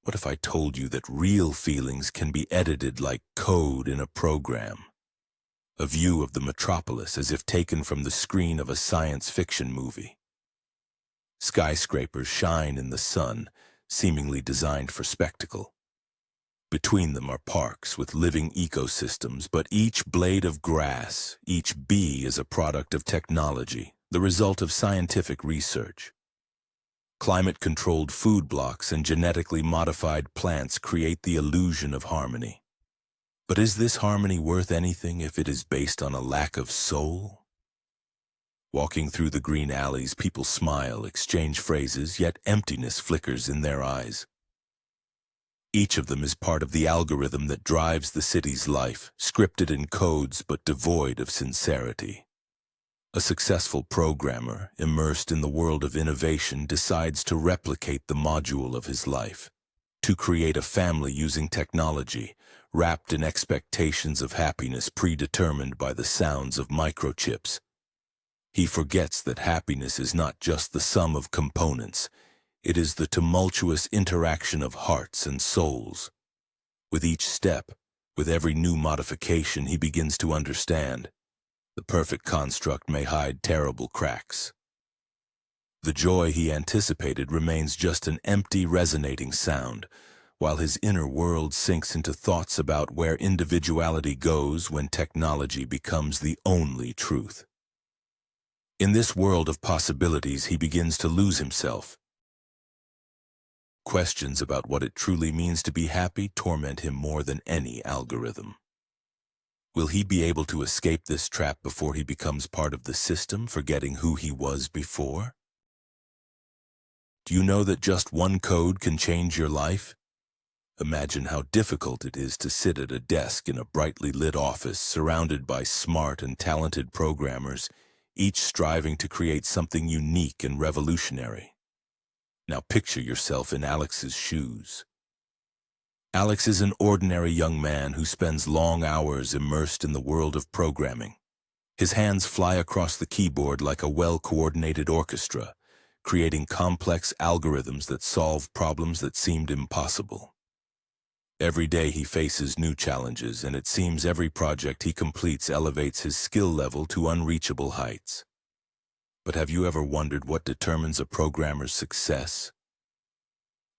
What if I told you that real feelings can be edited like code in a program? A view of the metropolis as if taken from the screen of a science fiction movie. Skyscrapers shine in the sun, seemingly designed for spectacle. Between them are parks with living ecosystems, but each blade of grass, each bee is a product of technology, the result of scientific research. Climate-controlled food blocks and genetically modified plants create the illusion of harmony. But is this harmony worth anything if it is based on a lack of soul? Walking through the green alleys, people smile, exchange phrases, yet emptiness flickers in their eyes. Each of them is part of the algorithm that drives the city's life, scripted in codes but devoid of sincerity. A successful programmer, immersed in the world of innovation, decides to replicate the module of his life, to create a family using technology, wrapped in expectations of happiness predetermined by the sounds of microchips. He forgets that happiness is not just the sum of components. It is the tumultuous interaction of hearts and souls. With each step, with every new modification, he begins to understand. The perfect construct may hide terrible cracks. The joy he anticipated remains just an empty, resonating sound, while his inner world sinks into thoughts about where individuality goes when technology becomes the only truth. In this world of possibilities, he begins to lose himself. Questions about what it truly means to be happy torment him more than any algorithm. Will he be able to escape this trap before he becomes part of the system, forgetting who he was before? Do you know that just one code can change your life? Imagine how difficult it is to sit at a desk in a brightly lit office surrounded by smart and talented programmers, each striving to create something unique and revolutionary. Now picture yourself in Alex's shoes. Alex is an ordinary young man who spends long hours immersed in the world of programming. His hands fly across the keyboard like a well-coordinated orchestra, creating complex algorithms that solve problems that seemed impossible. Every day he faces new challenges, and it seems every project he completes elevates his skill level to unreachable heights. But have you ever wondered what determines a programmer's success?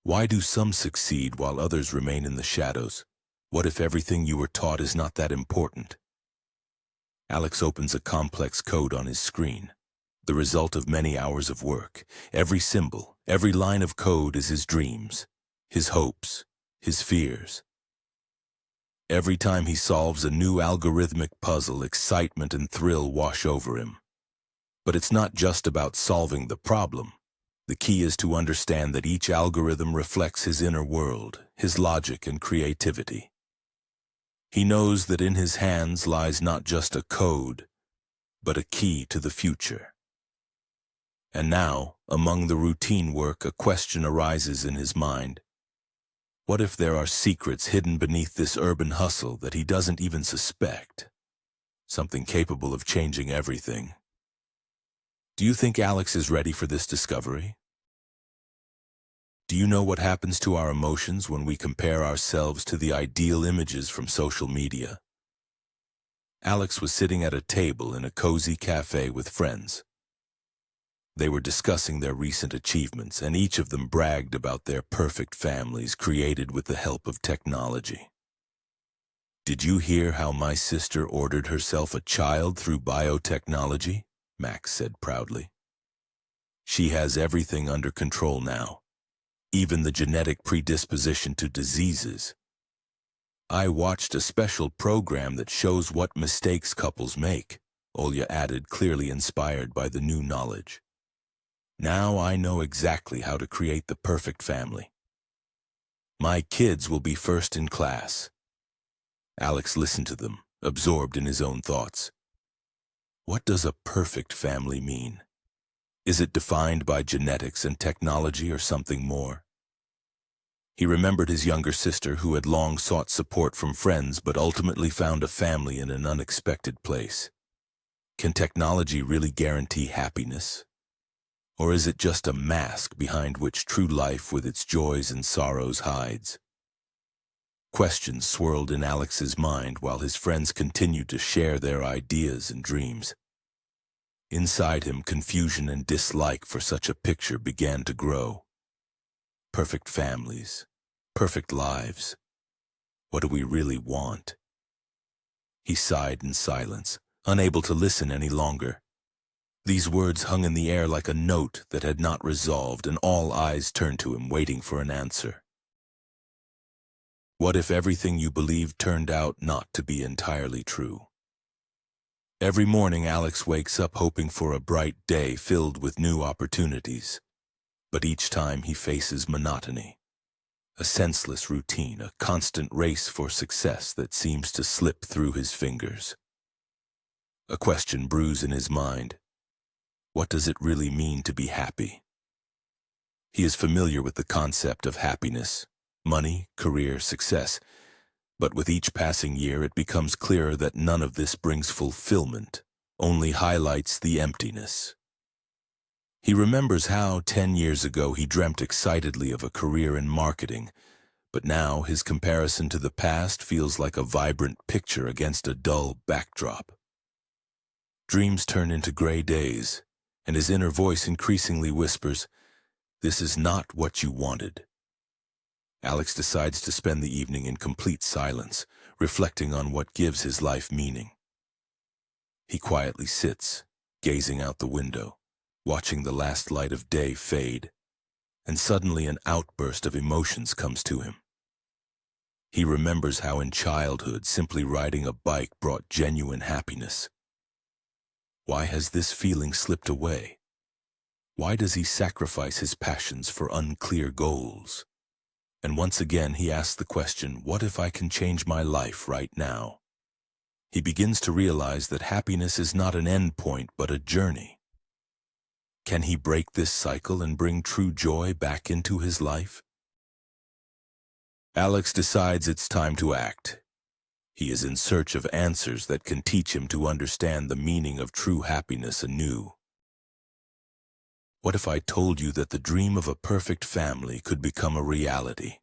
Why do some succeed while others remain in the shadows? What if everything you were taught is not that important? Alex opens a complex code on his screen, the result of many hours of work. Every symbol, every line of code is his dreams, his hopes, his fears. Every time he solves a new algorithmic puzzle, excitement and thrill wash over him. But it's not just about solving the problem. The key is to understand that each algorithm reflects his inner world, his logic and creativity. He knows that in his hands lies not just a code, but a key to the future. And now, among the routine work, a question arises in his mind. What if there are secrets hidden beneath this urban hustle that he doesn't even suspect? Something capable of changing everything. Do you think Alex is ready for this discovery? Do you know what happens to our emotions when we compare ourselves to the ideal images from social media? Alex was sitting at a table in a cozy cafe with friends. They were discussing their recent achievements, and each of them bragged about their perfect families created with the help of technology. Did you hear how my sister ordered herself a child through biotechnology? Max said proudly. She has everything under control now, even the genetic predisposition to diseases. I watched a special program that shows what mistakes couples make, Olya added, clearly inspired by the new knowledge. Now I know exactly how to create the perfect family. My kids will be first in class. Alex listened to them, absorbed in his own thoughts. What does a perfect family mean? Is it defined by genetics and technology or something more? He remembered his younger sister who had long sought support from friends but ultimately found a family in an unexpected place. Can technology really guarantee happiness? Or is it just a mask behind which true life with its joys and sorrows hides? Questions swirled in Alex's mind while his friends continued to share their ideas and dreams. Inside him, confusion and dislike for such a picture began to grow. Perfect families, perfect lives. What do we really want? He sighed in silence, unable to listen any longer. These words hung in the air like a note that had not resolved, and all eyes turned to him, waiting for an answer. What if everything you believed turned out not to be entirely true? Every morning, Alex wakes up hoping for a bright day filled with new opportunities. But each time he faces monotony. A senseless routine, a constant race for success that seems to slip through his fingers. A question brews in his mind. What does it really mean to be happy? He is familiar with the concept of happiness, money, career, success, but with each passing year it becomes clearer that none of this brings fulfillment, only highlights the emptiness. He remembers how 10 years ago he dreamt excitedly of a career in marketing, but now his comparison to the past feels like a vibrant picture against a dull backdrop. Dreams turn into gray days, and his inner voice increasingly whispers, "This is not what you wanted." Alex decides to spend the evening in complete silence, reflecting on what gives his life meaning. He quietly sits, gazing out the window, watching the last light of day fade, and suddenly an outburst of emotions comes to him. He remembers how in childhood simply riding a bike brought genuine happiness. Why has this feeling slipped away? Why does he sacrifice his passions for unclear goals? And once again he asks the question, what if I can change my life right now? He begins to realize that happiness is not an end point but a journey. Can he break this cycle and bring true joy back into his life? Alex decides it's time to act. He is in search of answers that can teach him to understand the meaning of true happiness anew. What if I told you that the dream of a perfect family could become a reality?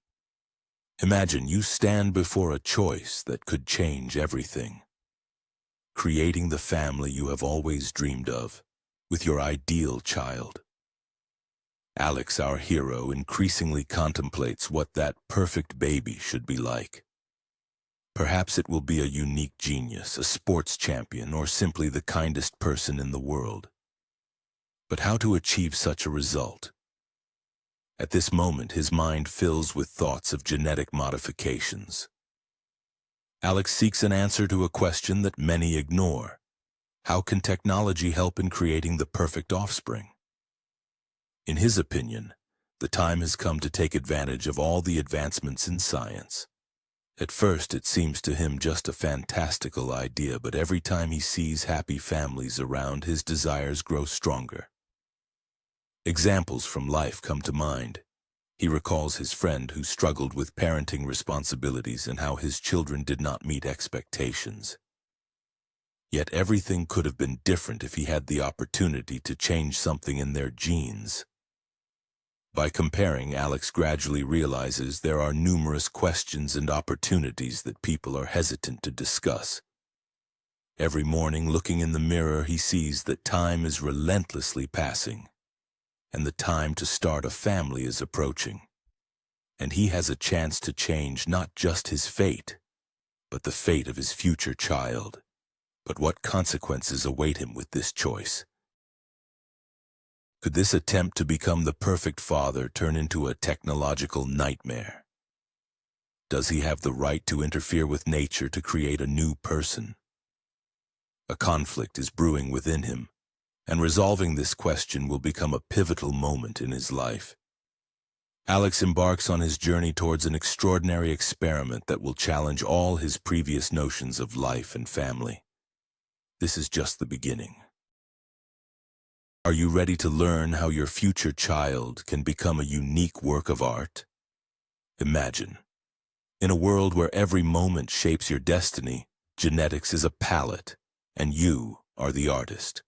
Imagine you stand before a choice that could change everything. Creating the family you have always dreamed of, with your ideal child. Alex, our hero, increasingly contemplates what that perfect baby should be like. Perhaps it will be a unique genius, a sports champion, or simply the kindest person in the world. But how to achieve such a result? At this moment, his mind fills with thoughts of genetic modifications. Alex seeks an answer to a question that many ignore. How can technology help in creating the perfect offspring? In his opinion, the time has come to take advantage of all the advancements in science. At first, it seems to him just a fantastical idea, but every time he sees happy families around, his desires grow stronger. Examples from life come to mind. He recalls his friend who struggled with parenting responsibilities and how his children did not meet expectations. Yet everything could have been different if he had the opportunity to change something in their genes. By comparing, Alex gradually realizes there are numerous questions and opportunities that people are hesitant to discuss. Every morning, looking in the mirror, he sees that time is relentlessly passing, and the time to start a family is approaching. And he has a chance to change not just his fate, but the fate of his future child. But what consequences await him with this choice? Could this attempt to become the perfect father turn into a technological nightmare? Does he have the right to interfere with nature to create a new person? A conflict is brewing within him, and resolving this question will become a pivotal moment in his life. Alex embarks on his journey towards an extraordinary experiment that will challenge all his previous notions of life and family. This is just the beginning. Are you ready to learn how your future child can become a unique work of art? Imagine, in a world where every moment shapes your destiny, genetics is a palette, and you are the artist.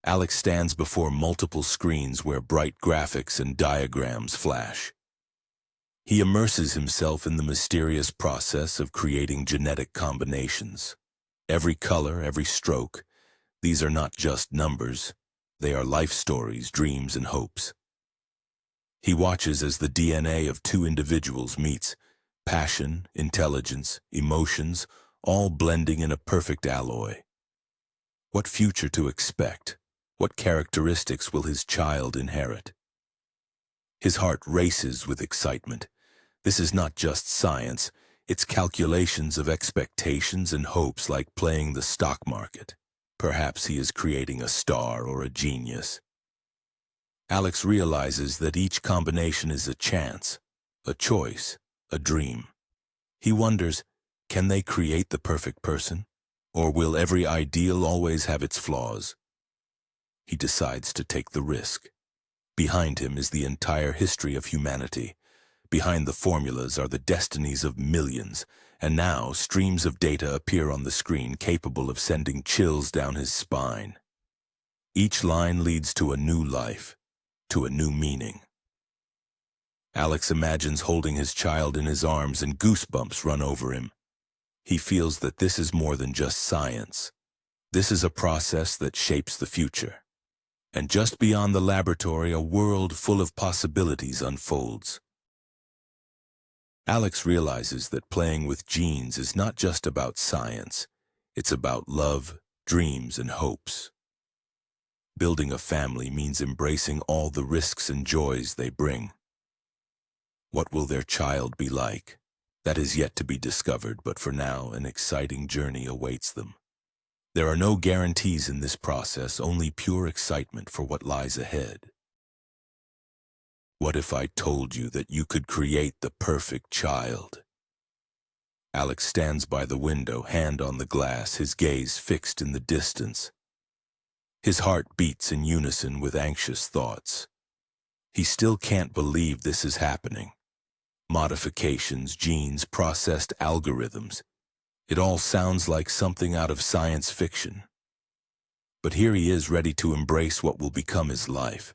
Alex stands before multiple screens where bright graphics and diagrams flash. He immerses himself in the mysterious process of creating genetic combinations. Every color, every stroke, these are not just numbers. They are life stories, dreams, and hopes. He watches as the DNA of two individuals meets, passion, intelligence, emotions, all blending in a perfect alloy. What future to expect? What characteristics will his child inherit? His heart races with excitement. This is not just science, it's calculations of expectations and hopes like playing the stock market. Perhaps he is creating a star or a genius. Alex realizes that each combination is a chance, a choice, a dream. He wonders, can they create the perfect person? Or will every ideal always have its flaws? He decides to take the risk. Behind him is the entire history of humanity. Behind the formulas are the destinies of millions, and now streams of data appear on the screen capable of sending chills down his spine. Each line leads to a new life, to a new meaning. Alex imagines holding his child in his arms and goosebumps run over him. He feels that this is more than just science. This is a process that shapes the future. And just beyond the laboratory, a world full of possibilities unfolds. Alex realizes that playing with genes is not just about science. It's about love, dreams, and hopes. Building a family means embracing all the risks and joys they bring. What will their child be like? That is yet to be discovered, but for now, an exciting journey awaits them. There are no guarantees in this process, only pure excitement for what lies ahead. What if I told you that you could create the perfect child? Alex stands by the window, hand on the glass, his gaze fixed in the distance. His heart beats in unison with anxious thoughts. He still can't believe this is happening. Modifications, genes, processed algorithms. It all sounds like something out of science fiction. But here he is, ready to embrace what will become his life.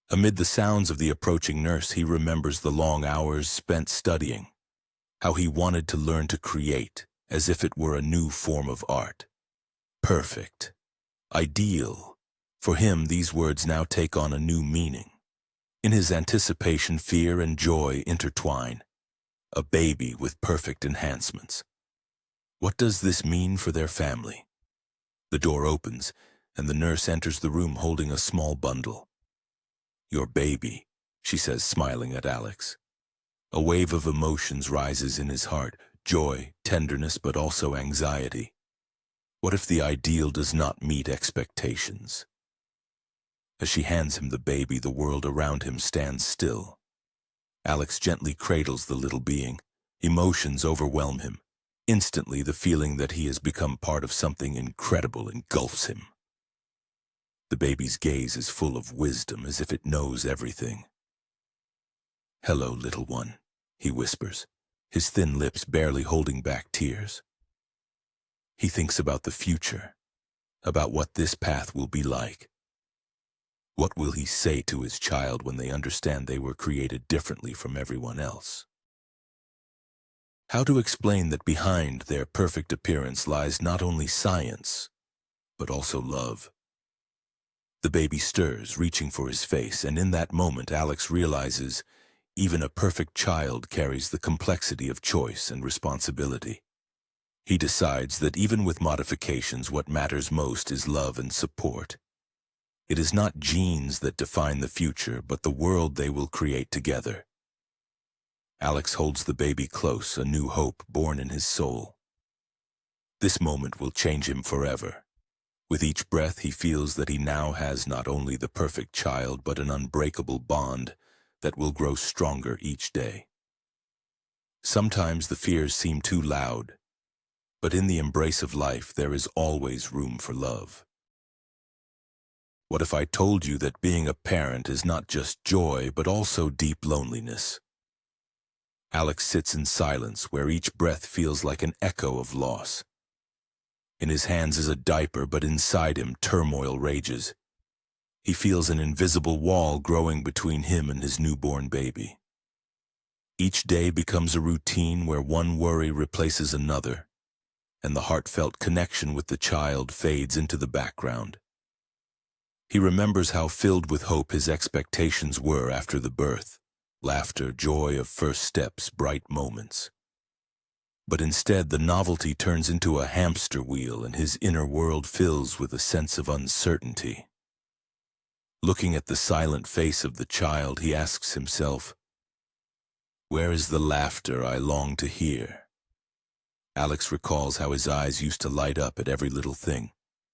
Amid the sounds of the approaching nurse, he remembers the long hours spent studying, how he wanted to learn to create, as if it were a new form of art. Perfect. Ideal. For him, these words now take on a new meaning. In his anticipation, fear and joy intertwine. A baby with perfect enhancements. What does this mean for their family? The door opens, and the nurse enters the room holding a small bundle. Your baby, she says, smiling at Alex. A wave of emotions rises in his heart, joy, tenderness, but also anxiety. What if the ideal does not meet expectations? As she hands him the baby, the world around him stands still. Alex gently cradles the little being. Emotions overwhelm him. Instantly, the feeling that he has become part of something incredible engulfs him. The baby's gaze is full of wisdom, as if it knows everything. Hello, little one, he whispers, his thin lips barely holding back tears. He thinks about the future, about what this path will be like. What will he say to his child when they understand they were created differently from everyone else? How to explain that behind their perfect appearance lies not only science, but also love? The baby stirs, reaching for his face, and in that moment Alex realizes even a perfect child carries the complexity of choice and responsibility. He decides that even with modifications, what matters most is love and support. It is not genes that define the future, but the world they will create together. Alex holds the baby close, a new hope born in his soul. This moment will change him forever. With each breath, he feels that he now has not only the perfect child, but an unbreakable bond that will grow stronger each day. Sometimes the fears seem too loud, but in the embrace of life, there is always room for love. What if I told you that being a parent is not just joy, but also deep loneliness? Alex sits in silence, where each breath feels like an echo of loss. In his hands is a diaper, but inside him turmoil rages. He feels an invisible wall growing between him and his newborn baby. Each day becomes a routine where one worry replaces another, and the heartfelt connection with the child fades into the background. He remembers how filled with hope his expectations were after the birth, laughter, joy of first steps, bright moments. But instead, the novelty turns into a hamster wheel, and his inner world fills with a sense of uncertainty. Looking at the silent face of the child, he asks himself, "Where is the laughter I long to hear?" Alex recalls how his eyes used to light up at every little thing,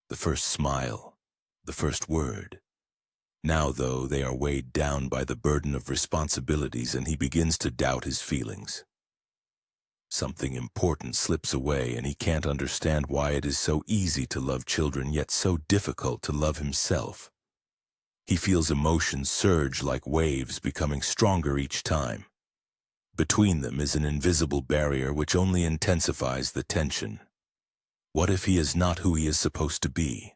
the first smile, the first word. Now, though, they are weighed down by the burden of responsibilities, and he begins to doubt his feelings. Something important slips away, and he can't understand why it is so easy to love children, yet so difficult to love himself. He feels emotions surge like waves, becoming stronger each time. Between them is an invisible barrier which only intensifies the tension. What if he is not who he is supposed to be?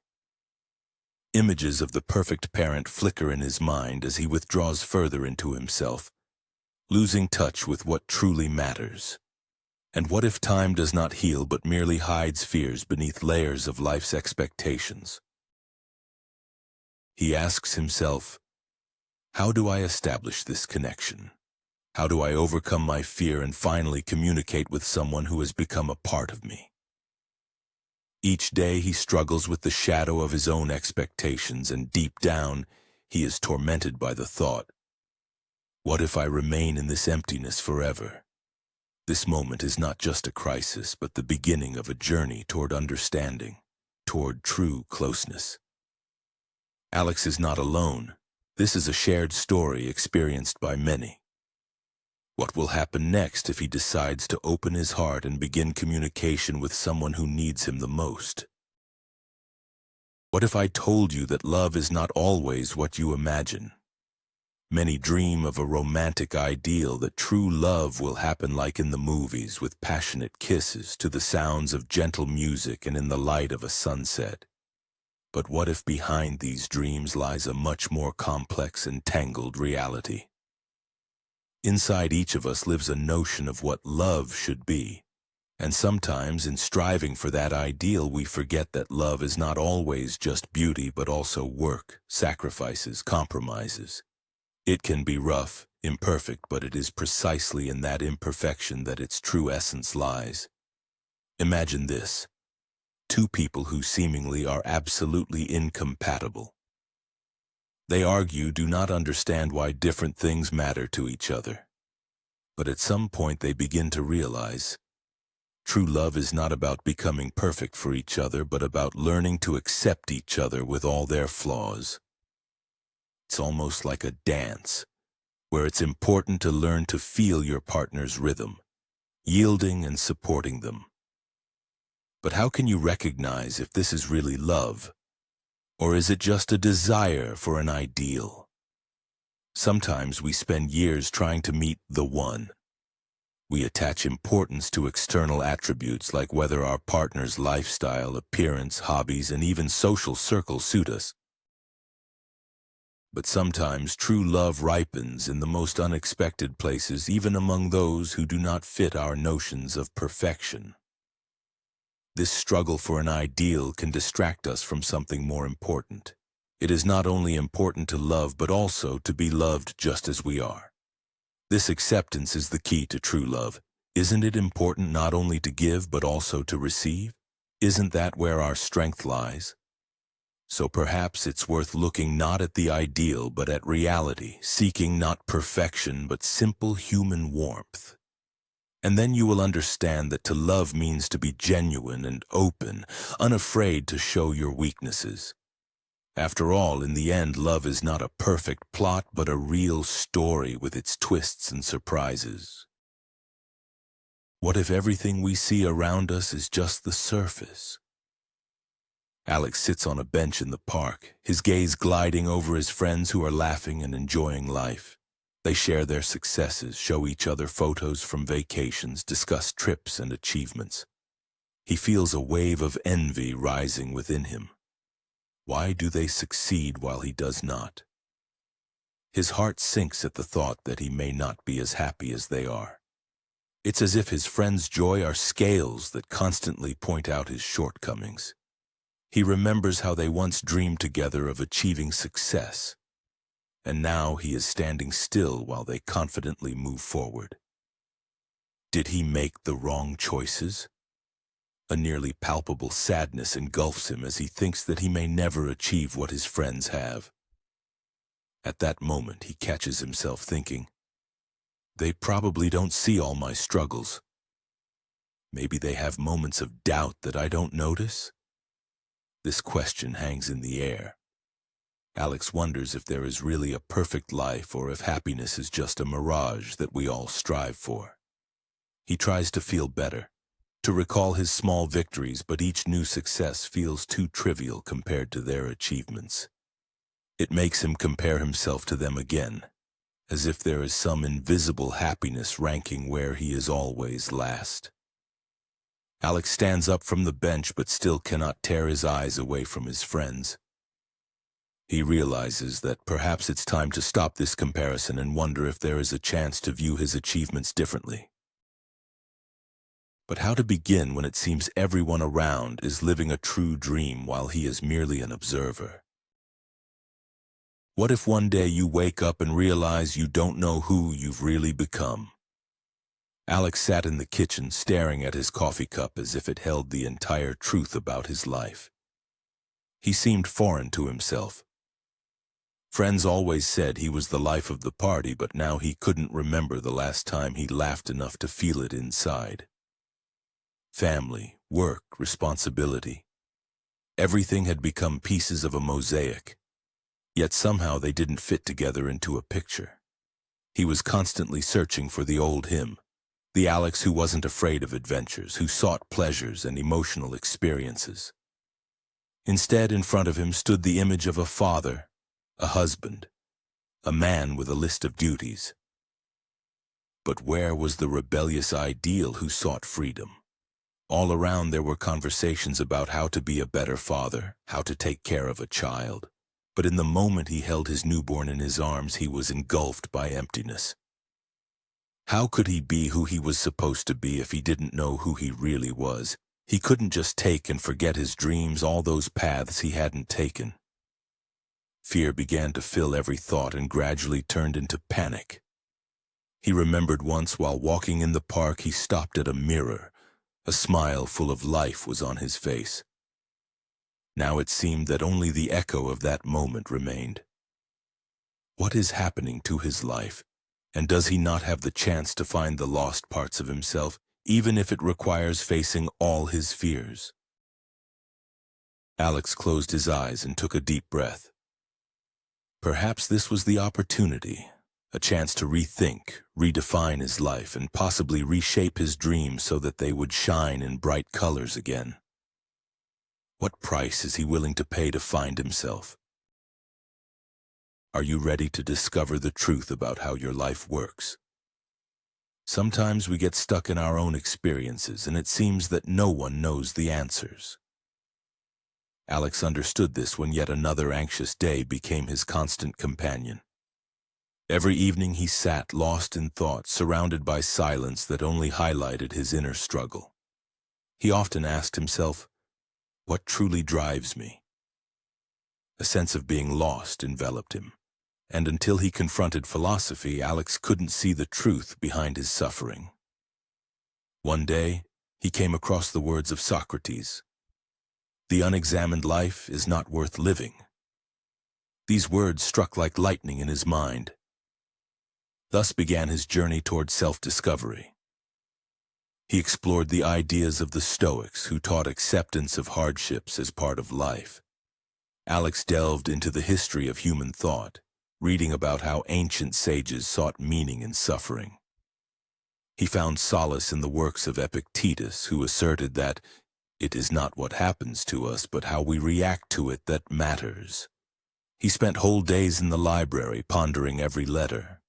Images of the perfect parent flicker in his mind as he withdraws further into himself, losing touch with what truly matters. And what if time does not heal but merely hides fears beneath layers of life's expectations? He asks himself, how do I establish this connection? How do I overcome my fear and finally communicate with someone who has become a part of me? Each day he struggles with the shadow of his own expectations, and deep down he is tormented by the thought, what if I remain in this emptiness forever? This moment is not just a crisis, but the beginning of a journey toward understanding, toward true closeness. Alex is not alone. This is a shared story experienced by many. What will happen next if he decides to open his heart and begin communication with someone who needs him the most? What if I told you that love is not always what you imagine? Many dream of a romantic ideal that true love will happen like in the movies, with passionate kisses to the sounds of gentle music and in the light of a sunset. But what if behind these dreams lies a much more complex and tangled reality? Inside each of us lives a notion of what love should be, and sometimes in striving for that ideal we forget that love is not always just beauty but also work, sacrifices, compromises. It can be rough, imperfect, but it is precisely in that imperfection that its true essence lies. Imagine this: two people who seemingly are absolutely incompatible. They argue, do not understand why different things matter to each other. But at some point they begin to realize, true love is not about becoming perfect for each other, but about learning to accept each other with all their flaws. It's almost like a dance, where it's important to learn to feel your partner's rhythm, yielding and supporting them. But how can you recognize if this is really love? Or is it just a desire for an ideal? Sometimes we spend years trying to meet the one. We attach importance to external attributes like whether our partner's lifestyle, appearance, hobbies, and even social circle suit us. But sometimes true love ripens in the most unexpected places, even among those who do not fit our notions of perfection. This struggle for an ideal can distract us from something more important. It is not only important to love, but also to be loved just as we are. This acceptance is the key to true love. Isn't it important not only to give, but also to receive? Isn't that where our strength lies? So perhaps it's worth looking not at the ideal, but at reality, seeking not perfection, but simple human warmth. And then you will understand that to love means to be genuine and open, unafraid to show your weaknesses. After all, in the end, love is not a perfect plot, but a real story with its twists and surprises. What if everything we see around us is just the surface? Alex sits on a bench in the park, his gaze gliding over his friends who are laughing and enjoying life. They share their successes, show each other photos from vacations, discuss trips and achievements. He feels a wave of envy rising within him. Why do they succeed while he does not? His heart sinks at the thought that he may not be as happy as they are. It's as if his friends' joy are scales that constantly point out his shortcomings. He remembers how they once dreamed together of achieving success, and now he is standing still while they confidently move forward. Did he make the wrong choices? A nearly palpable sadness engulfs him as he thinks that he may never achieve what his friends have. At that moment, he catches himself thinking, they probably don't see all my struggles. Maybe they have moments of doubt that I don't notice? This question hangs in the air. Alex wonders if there is really a perfect life or if happiness is just a mirage that we all strive for. He tries to feel better, to recall his small victories, but each new success feels too trivial compared to their achievements. It makes him compare himself to them again, as if there is some invisible happiness ranking where he is always last. Alex stands up from the bench but still cannot tear his eyes away from his friends. He realizes that perhaps it's time to stop this comparison and wonder if there is a chance to view his achievements differently. But how to begin when it seems everyone around is living a true dream while he is merely an observer? What if one day you wake up and realize you don't know who you've really become? Alex sat in the kitchen staring at his coffee cup as if it held the entire truth about his life. He seemed foreign to himself. Friends always said he was the life of the party, but now he couldn't remember the last time he laughed enough to feel it inside. Family, work, responsibility. Everything had become pieces of a mosaic. Yet somehow they didn't fit together into a picture. He was constantly searching for the old him, the Alex who wasn't afraid of adventures, who sought pleasures and emotional experiences. Instead, in front of him stood the image of a father, a husband, a man with a list of duties. But where was the rebellious ideal who sought freedom? All around there were conversations about how to be a better father, how to take care of a child. But in the moment he held his newborn in his arms, he was engulfed by emptiness. How could he be who he was supposed to be if he didn't know who he really was? He couldn't just take and forget his dreams, all those paths he hadn't taken. Fear began to fill every thought and gradually turned into panic. He remembered once while walking in the park, he stopped at a mirror. A smile full of life was on his face. Now it seemed that only the echo of that moment remained. What is happening to his life? And does he not have the chance to find the lost parts of himself, even if it requires facing all his fears? Alex closed his eyes and took a deep breath. Perhaps this was the opportunity, a chance to rethink, redefine his life, and possibly reshape his dreams so that they would shine in bright colors again. What price is he willing to pay to find himself? Are you ready to discover the truth about how your life works? Sometimes we get stuck in our own experiences, and it seems that no one knows the answers. Alex understood this when yet another anxious day became his constant companion. Every evening he sat lost in thought, surrounded by silence that only highlighted his inner struggle. He often asked himself, what truly drives me? A sense of being lost enveloped him, and until he confronted philosophy, Alex couldn't see the truth behind his suffering. One day, he came across the words of Socrates. The unexamined life is not worth living. These words struck like lightning in his mind. Thus began his journey toward self-discovery. He explored the ideas of the Stoics, who taught acceptance of hardships as part of life. Alex delved into the history of human thought, reading about how ancient sages sought meaning in suffering. He found solace in the works of Epictetus, who asserted that it is not what happens to us, but how we react to it that matters. He spent whole days in the library pondering every letter.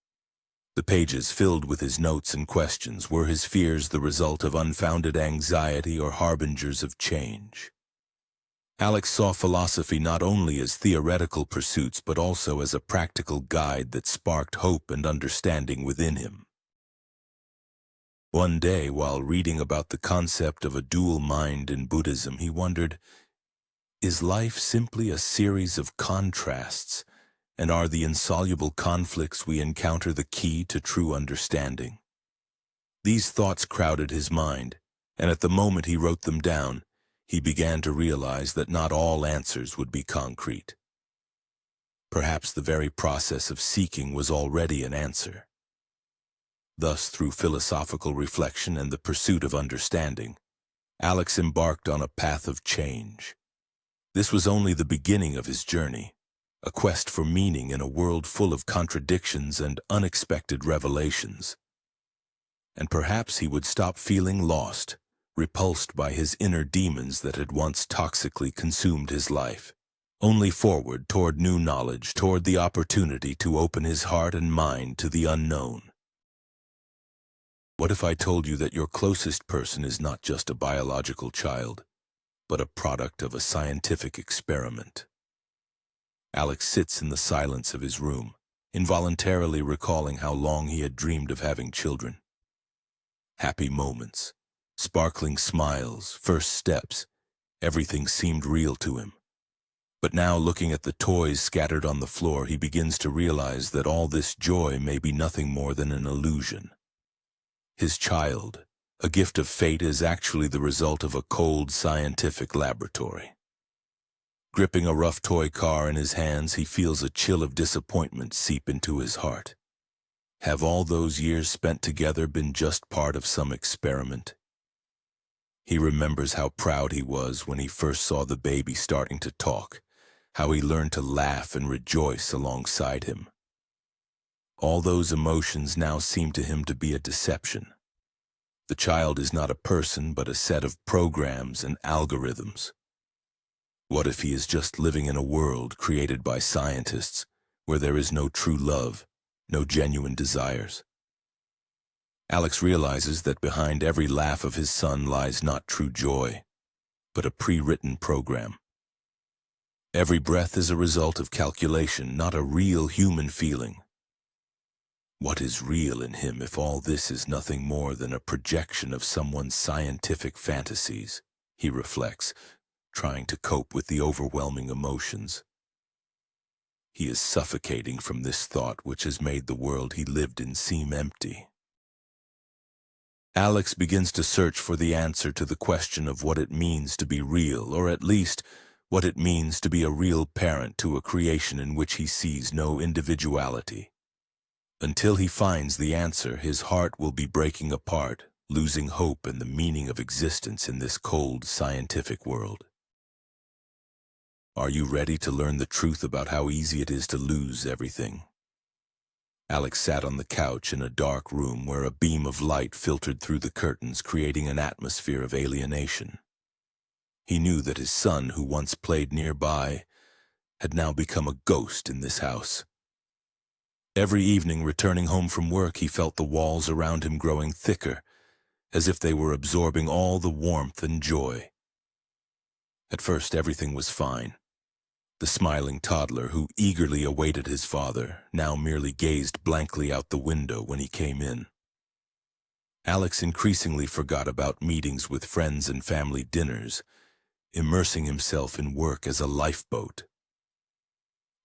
The pages filled with his notes and questions. Were his fears the result of unfounded anxiety or harbingers of change? Alex saw philosophy not only as theoretical pursuits but also as a practical guide that sparked hope and understanding within him. One day, while reading about the concept of a dual mind in Buddhism, he wondered, is life simply a series of contrasts, and are the insoluble conflicts we encounter the key to true understanding? These thoughts crowded his mind, and at the moment he wrote them down, he began to realize that not all answers would be concrete. Perhaps the very process of seeking was already an answer. Thus, through philosophical reflection and the pursuit of understanding, Alex embarked on a path of change. This was only the beginning of his journey, a quest for meaning in a world full of contradictions and unexpected revelations. And perhaps he would stop feeling lost, repulsed by his inner demons that had once toxically consumed his life. Only forward toward new knowledge, toward the opportunity to open his heart and mind to the unknown. What if I told you that your closest person is not just a biological child, but a product of a scientific experiment? Alex sits in the silence of his room, involuntarily recalling how long he had dreamed of having children. Happy moments, sparkling smiles, first steps, everything seemed real to him. But now, looking at the toys scattered on the floor, he begins to realize that all this joy may be nothing more than an illusion. His child, a gift of fate, is actually the result of a cold scientific laboratory. Gripping a rough toy car in his hands, he feels a chill of disappointment seep into his heart. Have all those years spent together been just part of some experiment? He remembers how proud he was when he first saw the baby starting to talk, how he learned to laugh and rejoice alongside him. All those emotions now seem to him to be a deception. The child is not a person, but a set of programs and algorithms. What if he is just living in a world created by scientists where there is no true love, no genuine desires? Alex realizes that behind every laugh of his son lies not true joy, but a pre-written program. Every breath is a result of calculation, not a real human feeling. What is real in him if all this is nothing more than a projection of someone's scientific fantasies? He reflects, trying to cope with the overwhelming emotions. He is suffocating from this thought which has made the world he lived in seem empty. Alex begins to search for the answer to the question of what it means to be real, or at least what it means to be a real parent to a creation in which he sees no individuality. Until he finds the answer, his heart will be breaking apart, losing hope and the meaning of existence in this cold, scientific world. Are you ready to learn the truth about how easy it is to lose everything? Alex sat on the couch in a dark room where a beam of light filtered through the curtains, creating an atmosphere of alienation. He knew that his son, who once played nearby, had now become a ghost in this house. Every evening, returning home from work, he felt the walls around him growing thicker, as if they were absorbing all the warmth and joy. At first, everything was fine. The smiling toddler who eagerly awaited his father now merely gazed blankly out the window when he came in. Alex increasingly forgot about meetings with friends and family dinners, immersing himself in work as a lifeboat.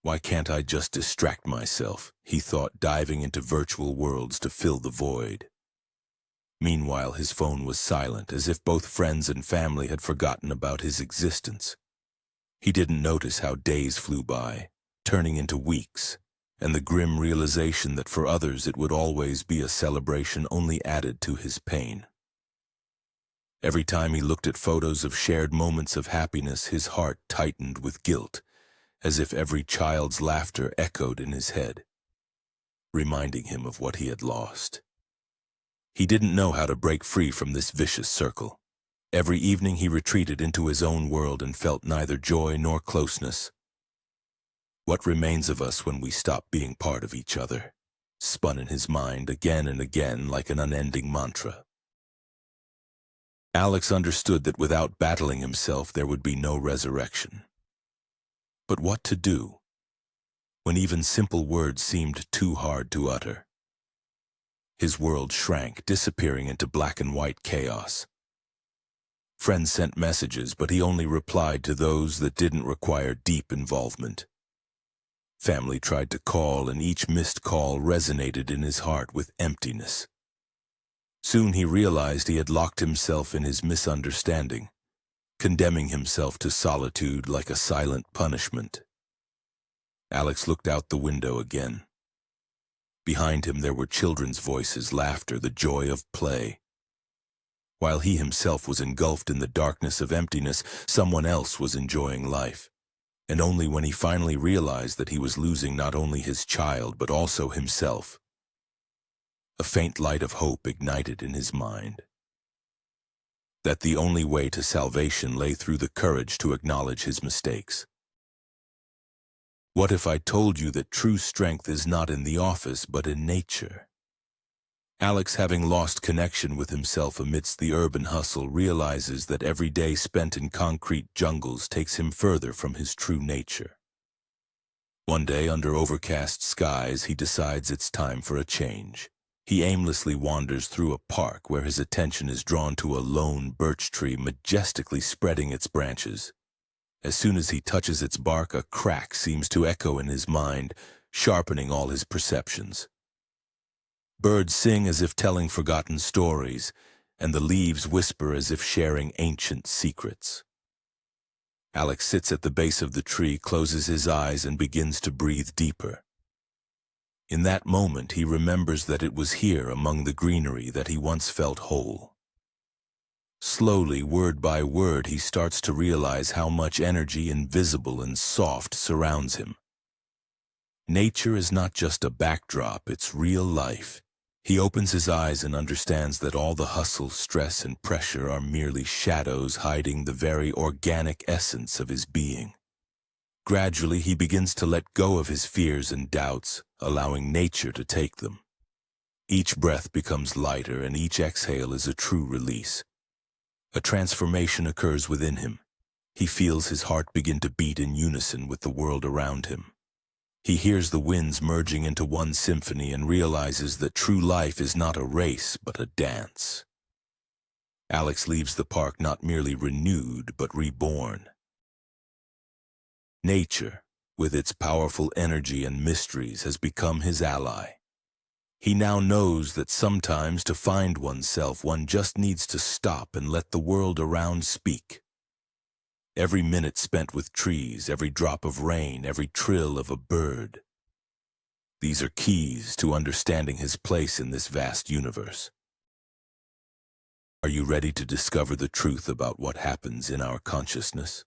Why can't I just distract myself, he thought, diving into virtual worlds to fill the void. Meanwhile, his phone was silent, as if both friends and family had forgotten about his existence. He didn't notice how days flew by, turning into weeks, and the grim realization that for others it would always be a celebration only added to his pain. Every time he looked at photos of shared moments of happiness, his heart tightened with guilt, as if every child's laughter echoed in his head, reminding him of what he had lost. He didn't know how to break free from this vicious circle. Every evening he retreated into his own world and felt neither joy nor closeness. What remains of us when we stop being part of each other? spun in his mind again and again like an unending mantra. Alex understood that without battling himself there would be no resurrection. But what to do when even simple words seemed too hard to utter? His world shrank, disappearing into black and white chaos. Friends sent messages, but he only replied to those that didn't require deep involvement. Family tried to call, and each missed call resonated in his heart with emptiness. Soon he realized he had locked himself in his misunderstanding, condemning himself to solitude like a silent punishment. Alex looked out the window again. Behind him there were children's voices, laughter, the joy of play. While he himself was engulfed in the darkness of emptiness, someone else was enjoying life. And only when he finally realized that he was losing not only his child but also himself, a faint light of hope ignited in his mind. That the only way to salvation lay through the courage to acknowledge his mistakes. What if I told you that true strength is not in the office but in nature? Alex, having lost connection with himself amidst the urban hustle, realizes that every day spent in concrete jungles takes him further from his true nature. One day, under overcast skies, he decides it's time for a change. He aimlessly wanders through a park where his attention is drawn to a lone birch tree majestically spreading its branches. As soon as he touches its bark, a crack seems to echo in his mind, sharpening all his perceptions. Birds sing as if telling forgotten stories, and the leaves whisper as if sharing ancient secrets. Alex sits at the base of the tree, closes his eyes, and begins to breathe deeper. In that moment, he remembers that it was here, among the greenery, that he once felt whole. Slowly, word by word, he starts to realize how much energy, invisible and soft, surrounds him. Nature is not just a backdrop, it's real life. He opens his eyes and understands that all the hustle, stress, and pressure are merely shadows hiding the very organic essence of his being. Gradually, he begins to let go of his fears and doubts, allowing nature to take them. Each breath becomes lighter, and each exhale is a true release. A transformation occurs within him. He feels his heart begin to beat in unison with the world around him. He hears the winds merging into one symphony and realizes that true life is not a race, but a dance. Alex leaves the park not merely renewed, but reborn. Nature, with its powerful energy and mysteries, has become his ally. He now knows that sometimes to find oneself, one just needs to stop and let the world around speak. Every minute spent with trees, every drop of rain, every trill of a bird. These are keys to understanding his place in this vast universe. Are you ready to discover the truth about what happens in our consciousness?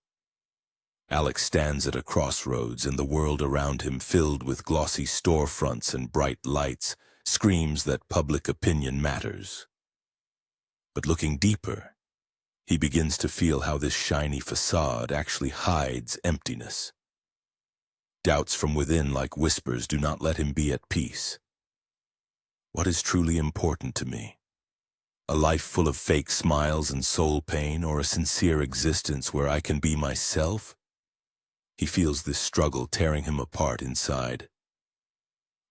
Alex stands at a crossroads, and the world around him, filled with glossy storefronts and bright lights, screams that public opinion matters. But looking deeper, he begins to feel how this shiny facade actually hides emptiness. Doubts from within, like whispers, do not let him be at peace. What is truly important to me? A life full of fake smiles and soul pain, or a sincere existence where I can be myself? He feels this struggle tearing him apart inside.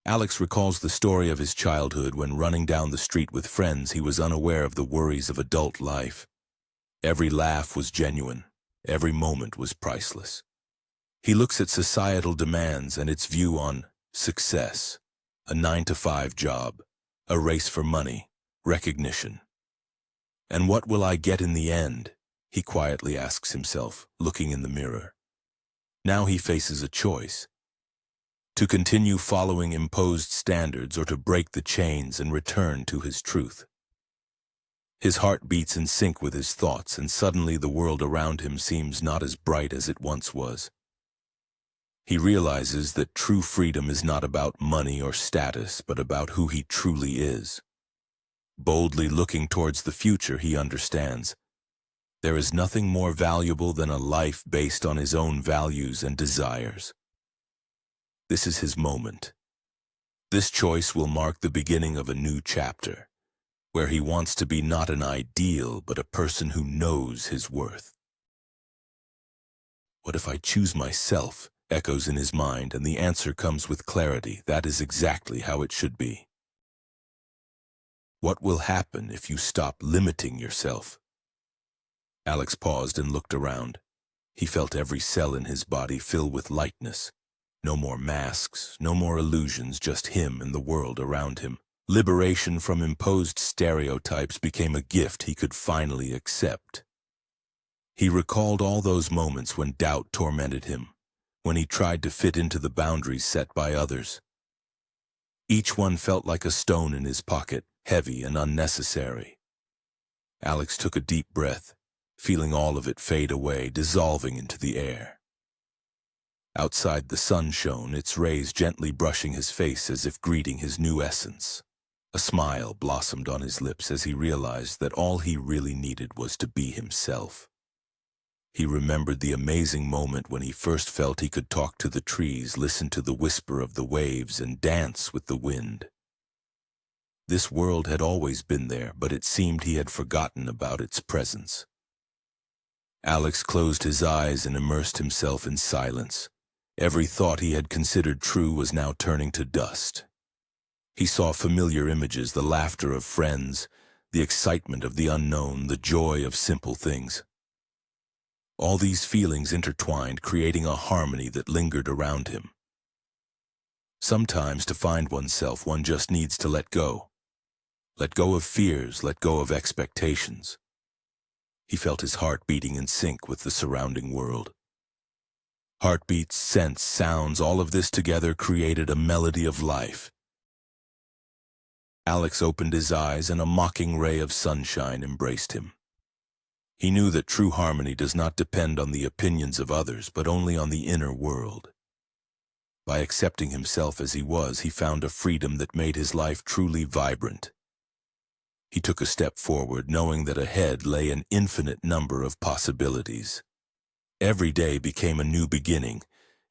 Alex recalls the story of his childhood when, running down the street with friends, he was unaware of the worries of adult life. Every laugh was genuine. Every moment was priceless. He looks at societal demands and its view on success, a 9-to-5 job, a race for money, recognition. And what will I get in the end? He quietly asks himself, looking in the mirror. Now he faces a choice: to continue following imposed standards or to break the chains and return to his truth. His heart beats in sync with his thoughts, and suddenly the world around him seems not as bright as it once was. He realizes that true freedom is not about money or status, but about who he truly is. Boldly looking towards the future, he understands there is nothing more valuable than a life based on his own values and desires. This is his moment. This choice will mark the beginning of a new chapter, where he wants to be not an ideal, but a person who knows his worth. What if I choose myself? Echoes in his mind, and the answer comes with clarity. That is exactly how it should be. What will happen if you stop limiting yourself? Alex paused and looked around. He felt every cell in his body fill with lightness. No more masks, no more illusions, just him and the world around him. Liberation from imposed stereotypes became a gift he could finally accept. He recalled all those moments when doubt tormented him, when he tried to fit into the boundaries set by others. Each one felt like a stone in his pocket, heavy and unnecessary. Alex took a deep breath, feeling all of it fade away, dissolving into the air. Outside the sun shone, its rays gently brushing his face as if greeting his new essence. A smile blossomed on his lips as he realized that all he really needed was to be himself. He remembered the amazing moment when he first felt he could talk to the trees, listen to the whisper of the waves, and dance with the wind. This world had always been there, but it seemed he had forgotten about its presence. Alex closed his eyes and immersed himself in silence. Every thought he had considered true was now turning to dust. He saw familiar images, the laughter of friends, the excitement of the unknown, the joy of simple things. All these feelings intertwined, creating a harmony that lingered around him. Sometimes to find oneself, one just needs to let go. Let go of fears, let go of expectations. He felt his heart beating in sync with the surrounding world. Heartbeats, scents, sounds, all of this together created a melody of life. Alex opened his eyes and a mocking ray of sunshine embraced him. He knew that true harmony does not depend on the opinions of others, but only on the inner world. By accepting himself as he was, he found a freedom that made his life truly vibrant. He took a step forward, knowing that ahead lay an infinite number of possibilities. Every day became a new beginning,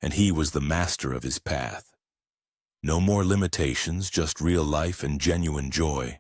and he was the master of his path. No more limitations, just real life and genuine joy.